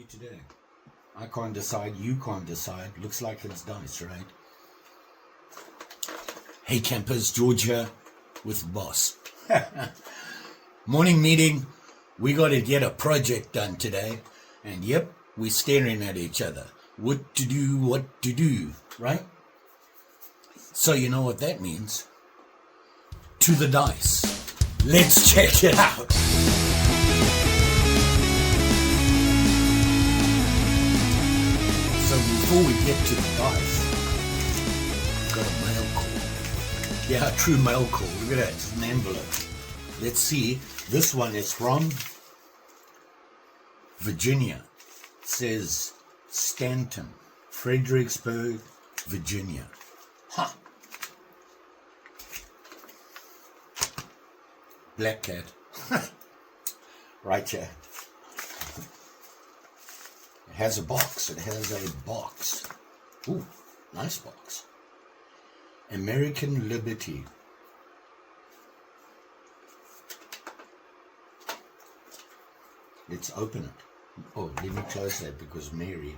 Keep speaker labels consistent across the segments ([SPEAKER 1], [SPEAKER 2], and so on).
[SPEAKER 1] you today? I can't decide, you can't decide. Looks like it's dice, right? Hey campers, George here with the boss. Morning meeting. We got to get a project done today. And yep, we're staring at each other. What to do, right? So you know what that means. To the dice. Let's check it out. So before we get to the dice, got a mail call. Yeah, a true mail call. Look at that, it's an envelope. Let's see. This one is from Virginia. It says Stanton, Fredericksburg, Virginia. Huh. Black cat. Right here. It has a box. It has a box. Ooh, nice box. American Liberty. Let's open it. Oh, let me close that because Mary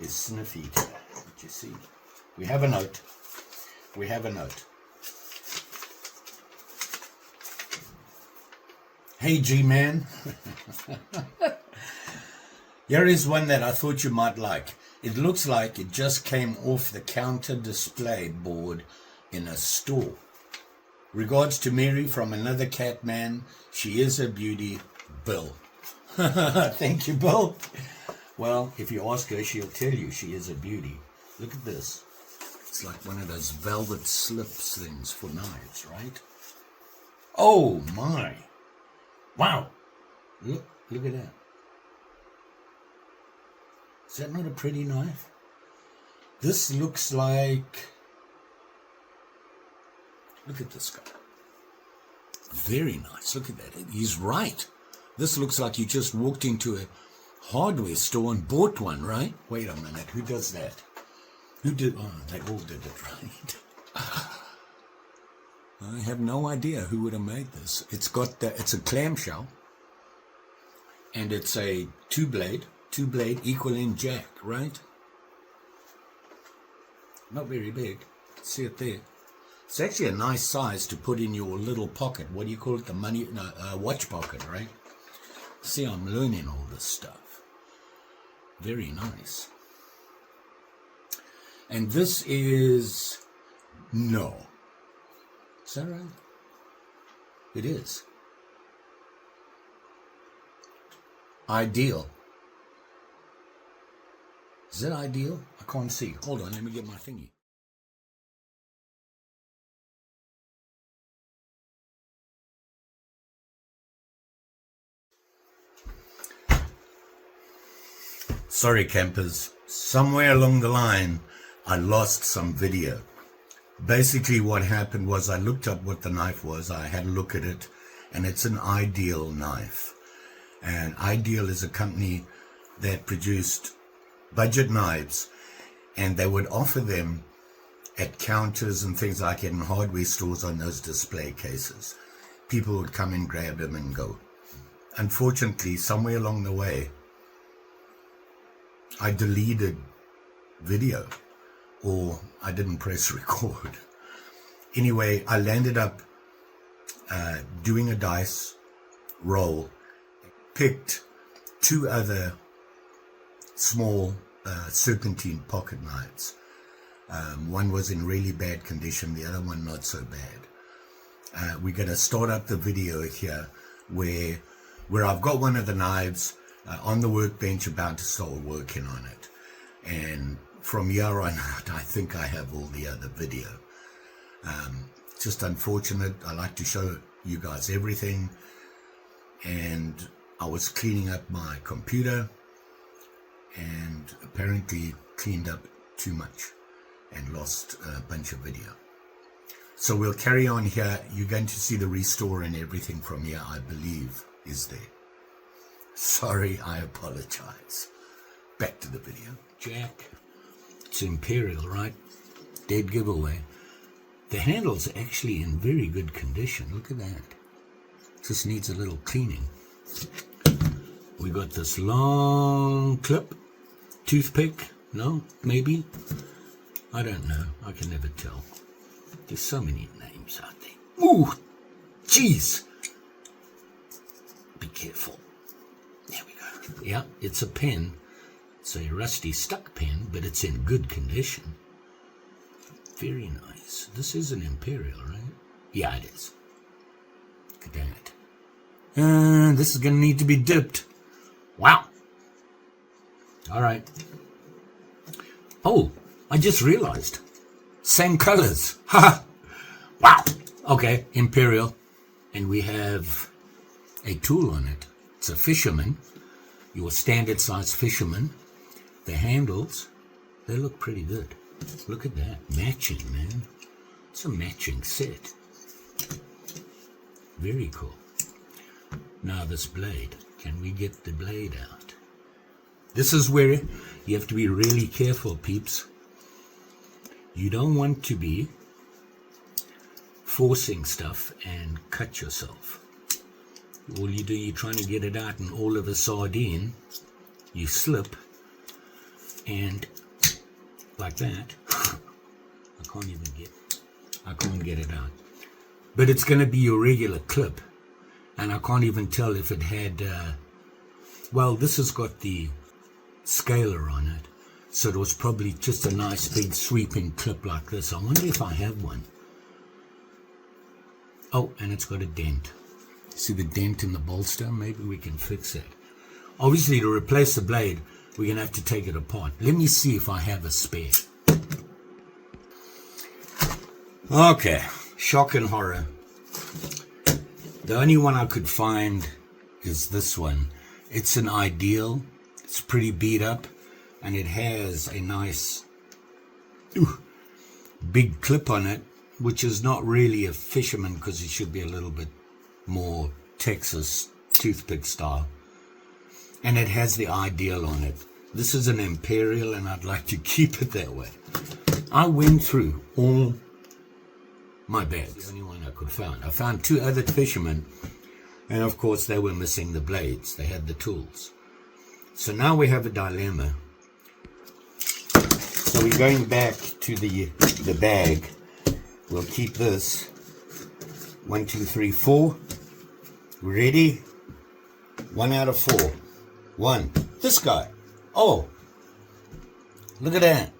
[SPEAKER 1] is sniffy today. What you see? We have a note. We have a note. Hey G-Man. Here is one that I thought you might like. It looks like it just came off the counter display board in a store. Regards to Mary from another cat man. She is a beauty, Bill. Thank you, Bill. Well, if you ask her, she'll tell you she is a beauty. Look at this. It's like one of those velvet slips things for knives, right? Oh my. Wow. Look at that. Is that not a pretty knife? This looks like... Look at this guy. Very nice. Look at that. He's right. This looks like you just walked into a hardware store and bought one, right? Wait a minute. Who does that? Who did... Oh, they all did it right. I have no idea who would have made this. It's got the... It's a clamshell. And it's a two-blade equal in jack, right? Not very big. See it there. It's actually a nice size to put in your little pocket. What do you call it? The money, no, watch pocket, right? See, I'm learning all this stuff. Very nice. And this is no. Is that right? It is. Ideal. Is that ideal? I can't see. Hold on, let me get my thingy. Sorry campers, somewhere along the line I lost some video. Basically what happened was I looked up what the knife was, I had a look at it, and it's an Ideal knife. And Ideal is a company that produced budget knives, and they would offer them at counters and things like it in hardware stores on those display cases. People would come and grab them and go. Unfortunately, somewhere along the way, I deleted video, or I didn't press record. Anyway, I landed up doing a dice roll, picked two other small serpentine pocket knives. One was in really bad condition, the other one not so bad. We're going to start up the video here where I've got one of the knives on the workbench about to start working on it. And from here on out, I think I have all the other video. Just unfortunate. I like to show you guys everything. And I was cleaning up my computer and apparently cleaned up too much and lost a bunch of video. So we'll carry on here. You're going to see the restore and everything from here, I believe, is there. Sorry, I apologize. Back to the video. Jack. It's Imperial, right? Dead giveaway. The handle's actually in very good condition. Look at that. Just needs a little cleaning. we got this long clip, toothpick, no, maybe, I don't know, I can never tell. There's so many names out there. Ooh, jeez. Be careful. There we go. Yeah, it's a pen. It's a rusty stuck pen, but it's in good condition. Very nice. This is an Imperial, right? Yeah, it is. Look at that. And this is going to need to be dipped. Wow. All right. Oh, I just realized. Same colors. Ha! Wow. Okay, Imperial. And we have a tool on it. It's a fisherman. Your standard size fisherman. The handles, they look pretty good. Look at that. Matching, man. It's a matching set. Very cool. Now this blade. Can we get the blade out? This is where you have to be really careful, peeps. You don't want to be forcing stuff and cut yourself. All you do, you're trying to get it out, and all of a sardine, you slip, and like that, I can't get it out. But it's going to be your regular clip, and I can't even tell if it had, well, this has got the scaler on it, so it was probably just a nice big sweeping clip like this. I wonder if I have one. Oh, and it's got a dent. See the dent in the bolster? Maybe we can fix it. Obviously, to replace the blade, we're going to have to take it apart. Let me see if I have a spare. Okay, shock and horror. The only one I could find is this one. It's an Ideal. It's pretty beat up, and it has a nice big clip on it, which is not really a fisherman because it should be a little bit more Texas toothpick style. And it has the Ideal on it. This is an Imperial, and I'd like to keep it that way. I went through all my bags. The only one I could find. I found two other fishermen, and of course they were missing the blades. They had the tools. So now we have a dilemma. So we're going back to the bag. We'll keep this. 1, 2, 3, 4. Ready? 1 out of 4. 1. This guy. Oh, look at that.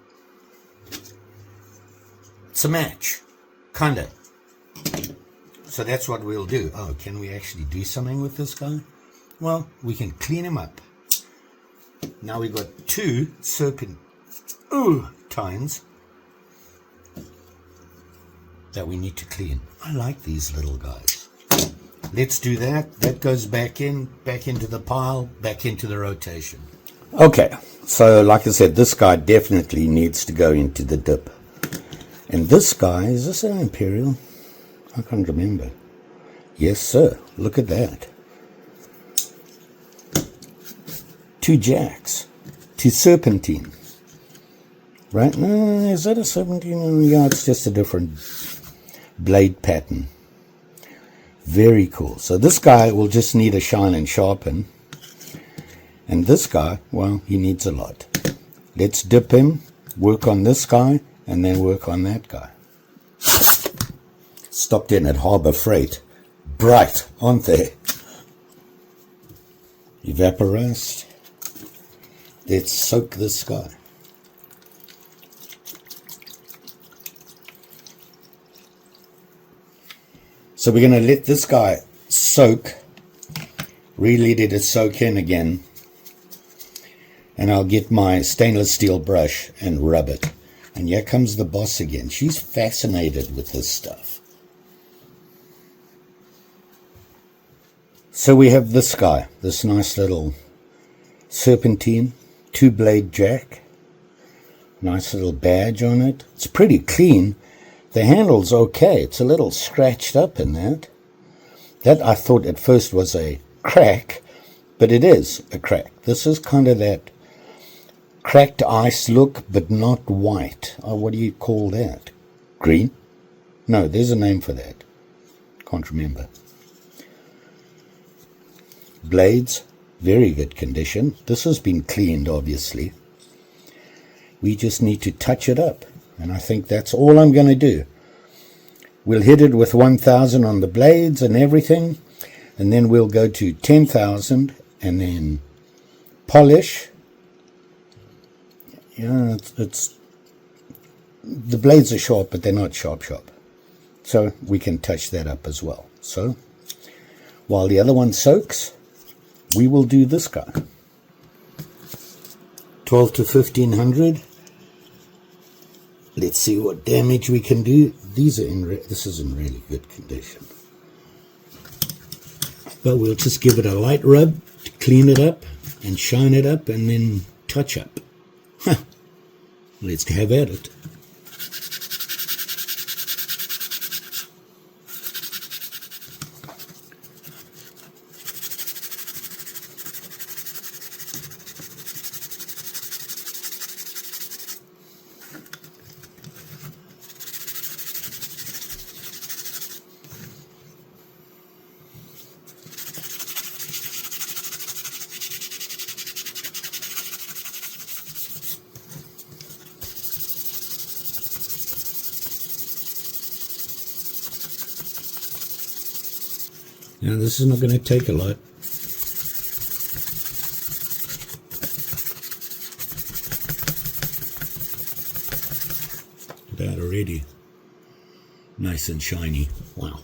[SPEAKER 1] It's a match. Kinda. So that's what we'll do. Oh, can we actually do something with this guy? Well, we can clean him up. Now we've got 2 serpentines that we need to clean. I like these little guys. Let's do that. That goes back into the pile, back into the rotation. Okay, so like I said, this guy definitely needs to go into the dip. And this guy, is this an Imperial? I can't remember. Yes, sir. Look at that. 2 jacks. 2 serpentine. Right? Is that a serpentine? Yeah, it's just a different blade pattern. Very cool. So this guy will just need a shine and sharpen. And this guy, well, he needs a lot. Let's dip him, work on this guy, and then work on that guy. Stopped in at Harbor Freight. Bright, aren't they? Evaporate. Let's soak this guy. So we're going to let this guy soak. Really let it soak in again. And I'll get my stainless steel brush and rub it. And here comes the boss again. She's fascinated with this stuff. So we have this guy, this nice little serpentine, 2-blade jack. Nice little badge on it. It's pretty clean. The handle's okay. It's a little scratched up in that. That I thought at first was a crack, but it is a crack. This is kind of that cracked ice look, but not white. Oh, what do you call that? Green? No, there's a name for that. Can't remember. Blades, very good condition. This has been cleaned, obviously. We just need to touch it up, and I think that's all I'm going to do. We'll hit it with 1,000 on the blades and everything, and then we'll go to 10,000 and then polish. Yeah, it's the blades are sharp, but they're not sharp. So we can touch that up as well. So while the other one soaks, we will do this guy. 12 to 1500. Let's see what damage we can do. These are this is in really good condition. But we'll just give it a light rub to clean it up and shine it up and then touch up. Let's have at it. Now this is not going to take a lot. That already nice and shiny. Wow.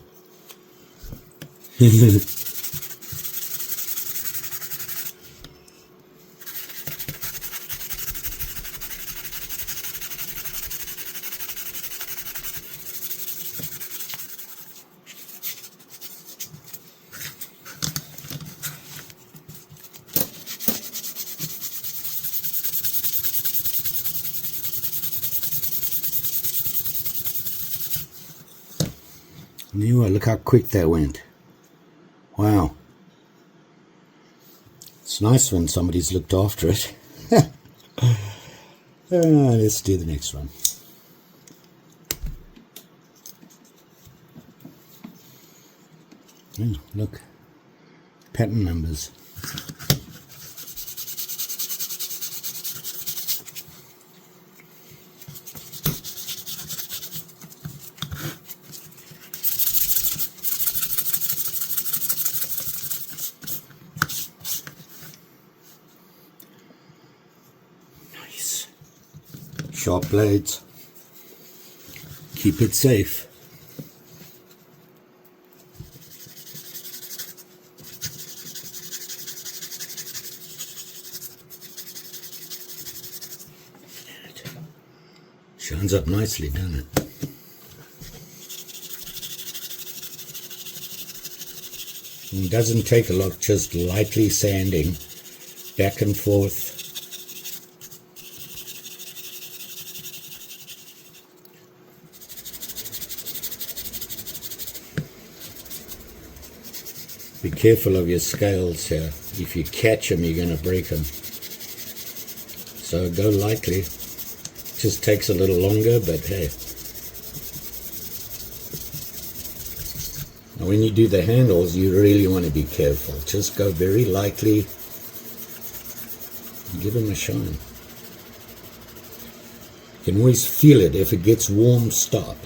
[SPEAKER 1] Look how quick that went. Wow. It's nice when somebody's looked after it. Let's do the next one. Oh, look. Pattern numbers. Sharp blades. Keep it safe. Shines up nicely, doesn't it? It doesn't take a lot, just lightly sanding back and forth. Be careful of your scales here. If you catch them, you're going to break them. So go lightly. Just takes a little longer, but hey. Now when you do the handles, you really want to be careful. Just go very lightly and give them a shine. You can always feel it. If it gets warm, stop.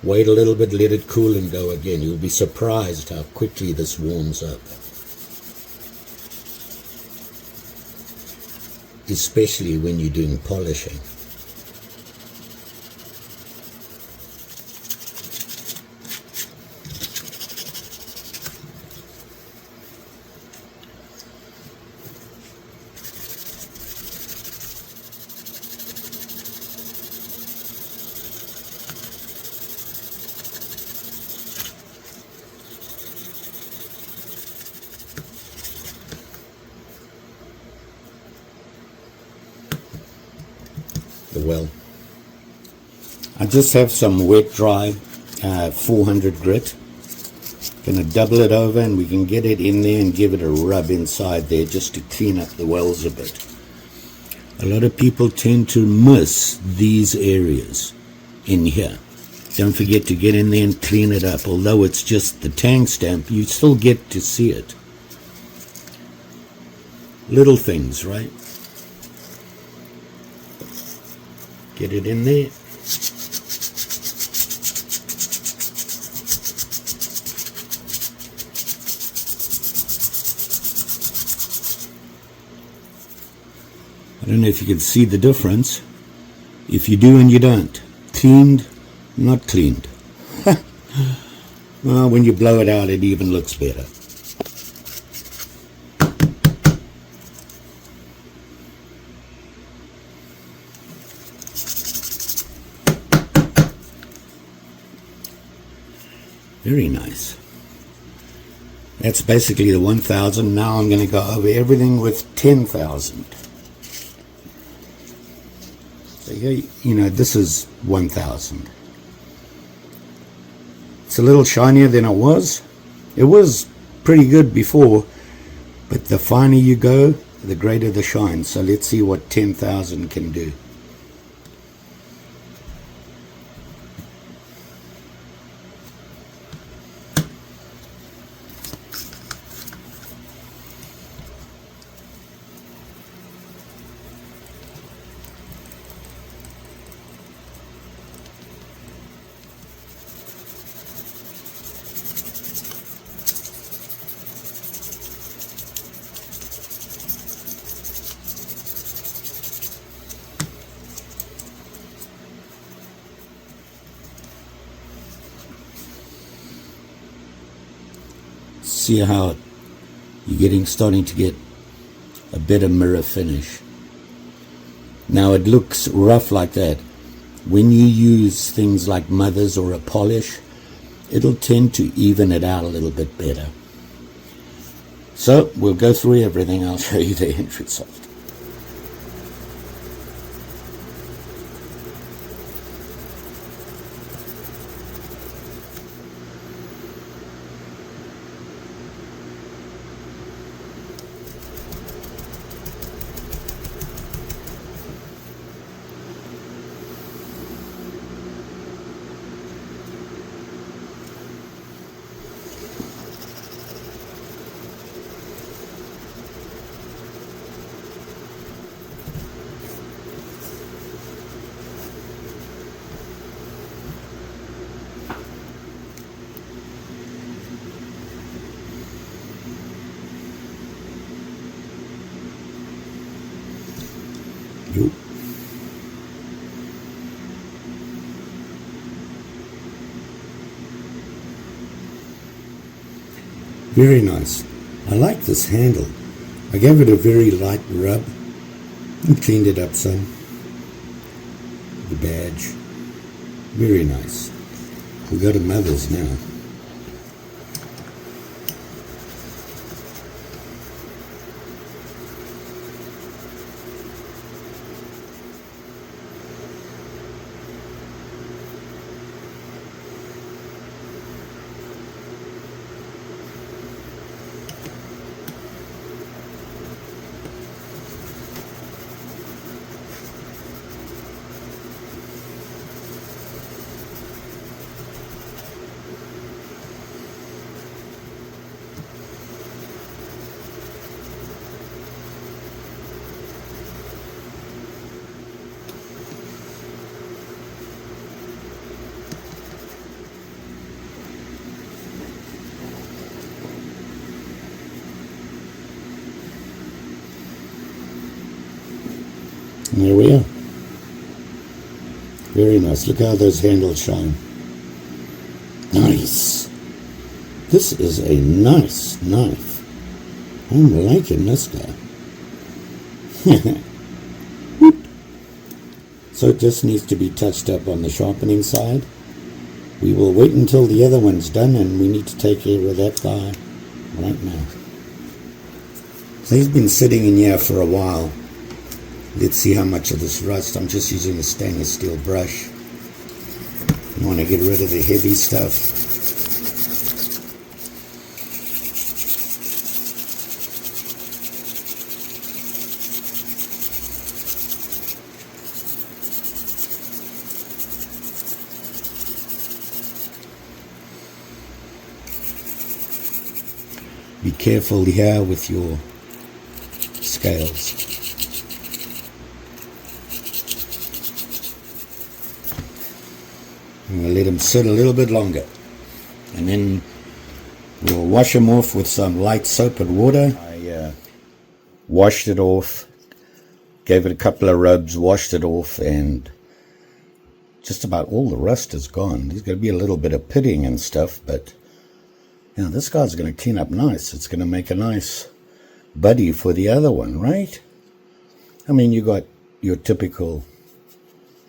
[SPEAKER 1] Wait a little bit, let it cool and go again. You'll be surprised how quickly this warms up. Especially when you're doing polishing. Well, I just have some wet dry 400 grit. Gonna double it over and we can get it in there and give it a rub inside there just to clean up the wells a bit. A lot of people tend to miss these areas in here. Don't forget to get in there and clean it up. Although it's just the tang stamp, you still get to see it. Little things, right? Get it in there. I don't know if you can see the difference. If you do and you don't. Cleaned, not cleaned. Well, when you blow it out, it even looks better. Very nice. That's basically the 1,000. Now I'm going to go over everything with 10,000. So here, you know, this is 1,000. It's a little shinier than it was. It was pretty good before, but the finer you go, the greater the shine. So let's see what 10,000 can do. See how you're starting to get a better mirror finish. Now it looks rough like that. When you use things like mothers or a polish, it'll tend to even it out a little bit better. So we'll go through everything. I'll show you the end result. Very nice. I like this handle. I gave it a very light rub and cleaned it up some. The badge. Very nice. We go to Mother's now. And there we are. Very nice. Look how those handles shine. Nice. This is a nice knife. I'm liking this guy. So it just needs to be touched up on the sharpening side. We will wait until the other one's done, and we need to take care of that guy right now. So he's been sitting in here for a while. Let's see how much of this rust. I'm just using a stainless steel brush. I want to get rid of the heavy stuff. Be careful here with your scales. I'm going to let them sit a little bit longer, and then we'll wash them off with some light soap and water. I washed it off, gave it a couple of rubs, washed it off, and just about all the rust is gone. There's going to be a little bit of pitting and stuff, but you know, this guy's going to clean up nice. It's going to make a nice buddy for the other one, right? I mean, you got your typical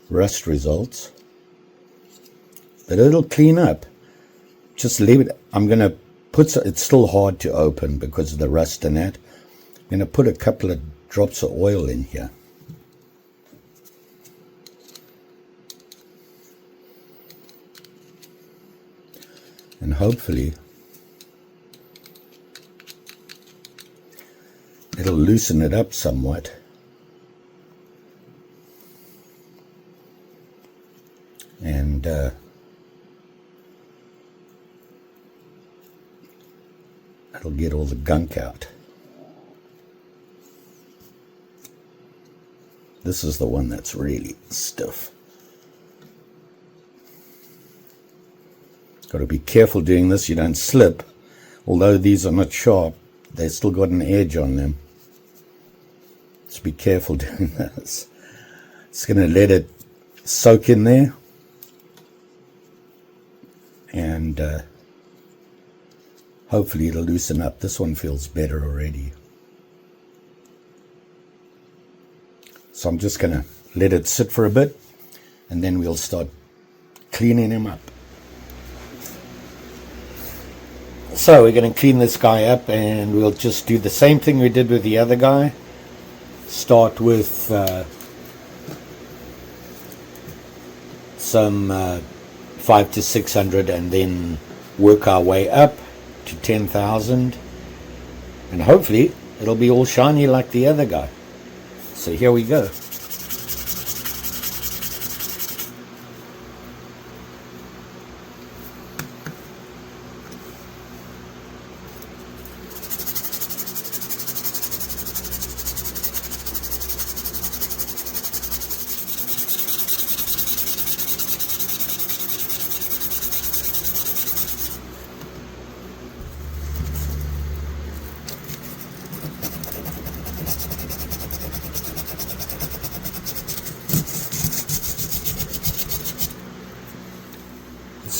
[SPEAKER 1] rust results, but it'll clean up. Just leave it. I'm going to put, it's still hard to open because of the rust in that. I'm going to put a couple of drops of oil in here. And hopefully it'll loosen it up somewhat. And it'll get all the gunk out. This is the one that's really stiff. Got to be careful doing this, you don't slip. Although these are not sharp, they still got an edge on them. Just be careful doing this. It's going to let it soak in there. And hopefully it'll loosen up. This one feels better already. So I'm just going to let it sit for a bit, and then we'll start cleaning him up. So we're going to clean this guy up, and we'll just do the same thing we did with the other guy. Start with some 5 to 600, and then work our way up to 10,000, and hopefully it'll be all shiny like the other guy. So here we go.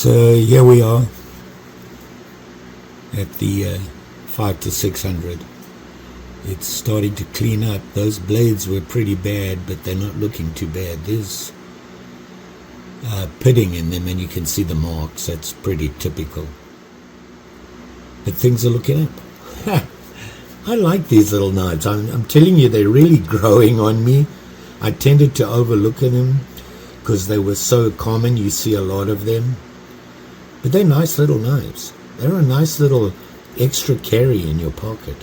[SPEAKER 1] So here we are at the 5 to 600. It's starting to clean up. Those blades were pretty bad, but they're not looking too bad. There's pitting in them, and you can see the marks. That's pretty typical. But things are looking up. I like these little knives. I'm telling you, they're really growing on me. I tended to overlook them because they were so common. You see a lot of them. But they're nice little knives. They're a nice little extra carry in your pocket.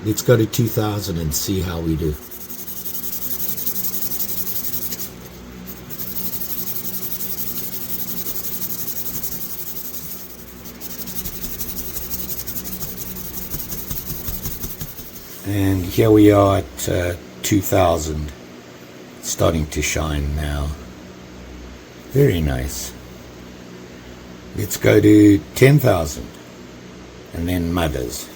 [SPEAKER 1] Let's go to 2,000 and see how we do. And here we are at 2,000. Starting to shine now. Very nice. Let's go to 10,000 and then mothers.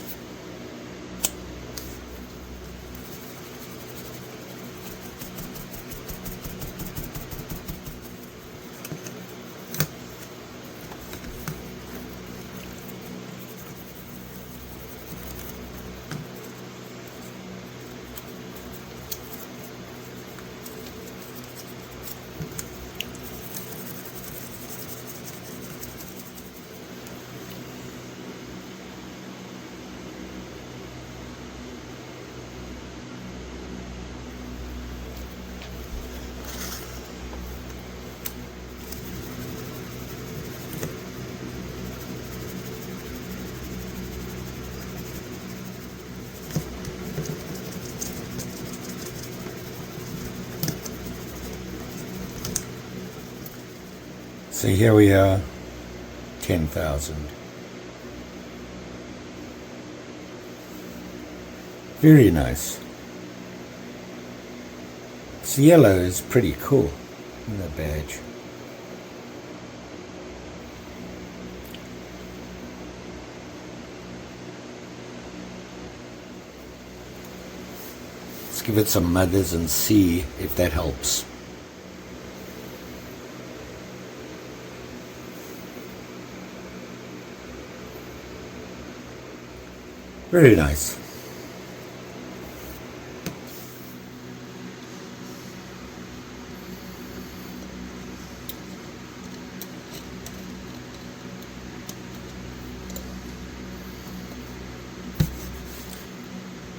[SPEAKER 1] So here we are, 10,000. Very nice. This yellow is pretty cool. Look at that badge. Let's give it some mothers and see if that helps. Very nice.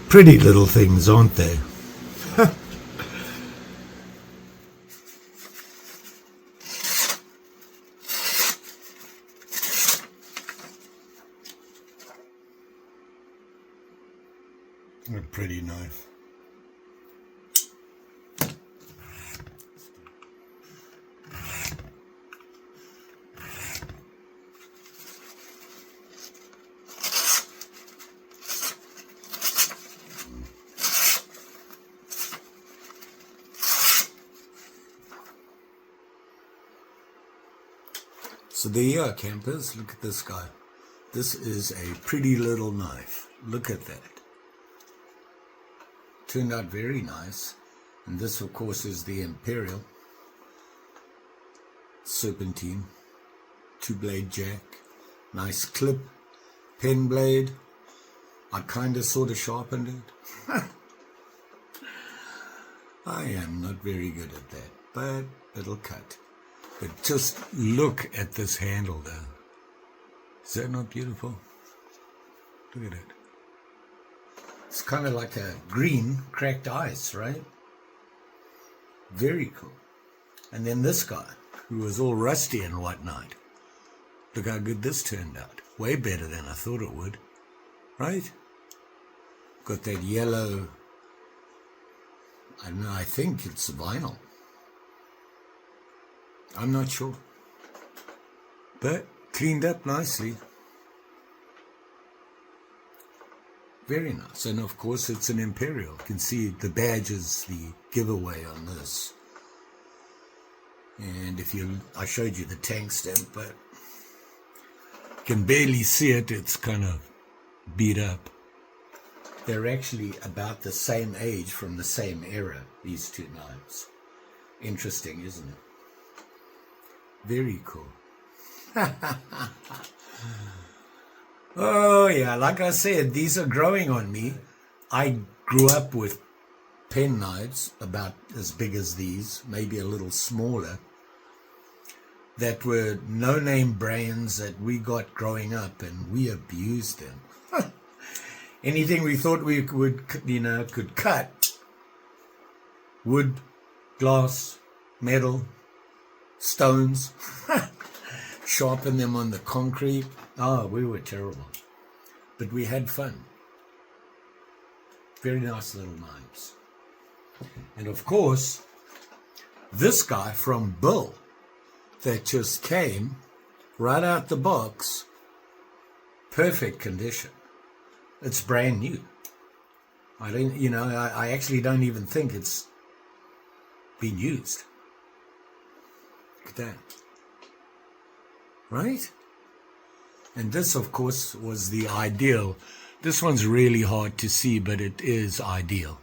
[SPEAKER 1] Pretty little things, aren't they? A pretty knife. So there you are, campers. Look at this guy. This is a pretty little knife. Look at that. Turned out very nice. And this, of course, is the Imperial Serpentine 2-blade jack. Nice clip, pen blade. I kind of sort of sharpened it. I am not very good at that, but it'll cut. But just look at this handle there. Is that not beautiful? Look at it. It's kind of like a green cracked ice, right? Very cool. And then this guy, who was all rusty and whatnot. Look how good this turned out. Way better than I thought it would. Right? Got that yellow, I don't know, I think it's vinyl. I'm not sure. But cleaned up nicely. Very nice. And of course it's an Imperial. You can see the badge is the giveaway on this. And if you, I showed you the tank stamp, but you can barely see it. It's kind of beat up. They're actually about the same age from the same era, these two knives. Interesting, isn't it? Very cool. Oh yeah, like I said, these are growing on me. I grew up with pen knives about as big as these, maybe a little smaller, that were no-name brands that we got growing up, and we abused them. Anything we thought we could cut, wood, glass, metal, stones, sharpen them on the concrete. Oh, we were terrible, but we had fun. Very nice little knives. And of course, this guy from Bill that just came right out the box, perfect condition. It's brand new. I don't, I actually don't even think it's been used. Look at that. Right? And this, of course, was the ideal. This one's really hard to see, but it is ideal.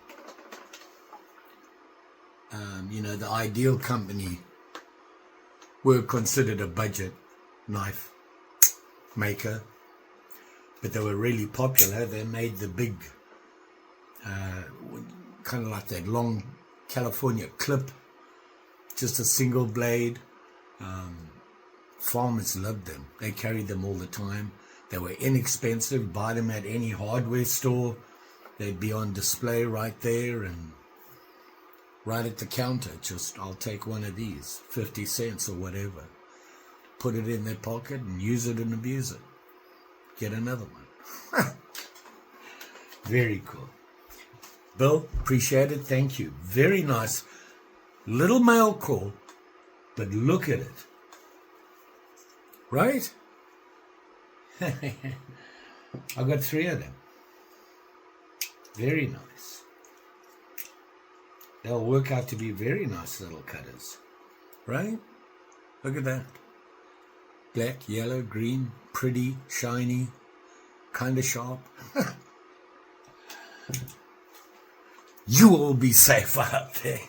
[SPEAKER 1] The Ideal company were considered a budget knife maker, but they were really popular. They made the big, kind of like that long California clip, just a single blade. Farmers loved them. They carried them all the time. They were inexpensive. Buy them at any hardware store. They'd be on display right there and right at the counter. Just, I'll take one of these, 50 cents or whatever. Put it in their pocket and use it and abuse it. Get another one. Very cool. Bill, appreciate it. Thank you. Very nice. Little mail call, but look at it. Right? I got 3 of them. Very nice. They'll work out to be very nice little cutters. Right? Look at that. Black, yellow, green, pretty, shiny, kind of sharp. You will be safe out there.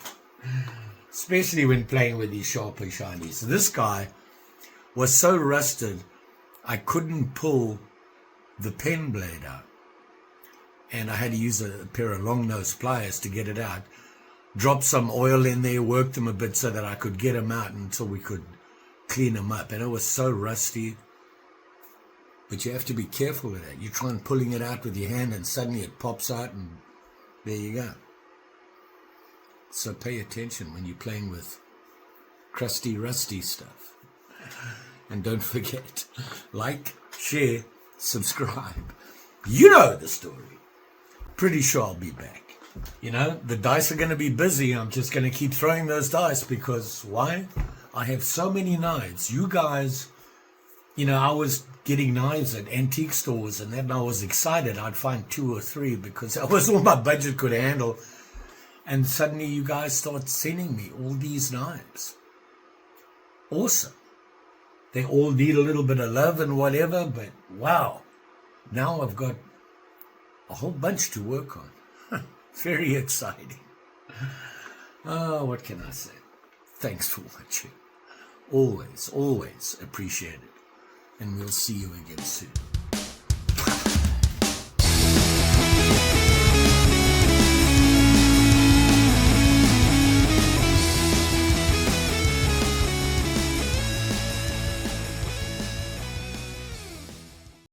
[SPEAKER 1] Especially when playing with these sharp and shinies. This guy was so rusted, I couldn't pull the pen blade out. And I had to use a pair of long nose pliers to get it out. Drop some oil in there, work them a bit so that I could get them out until we could clean them up. And it was so rusty. But you have to be careful with that. You try and pulling it out with your hand and suddenly it pops out and there you go. So pay attention when you're playing with crusty, rusty stuff. And don't forget, like, share, subscribe. You know the story. Pretty sure I'll be back. You know, the dice are going to be busy. I'm just going to keep throwing those dice because why? I have so many knives. You guys, you know, I was getting knives at antique stores and then I was excited. I'd find 2 or 3 because that was all my budget could handle. And suddenly you guys start sending me all these knives. Awesome. They all need a little bit of love and whatever, but wow. Now I've got a whole bunch to work on. Very exciting. Oh, what can I say? Thanks for watching. Always, always appreciate it. And we'll see you again soon.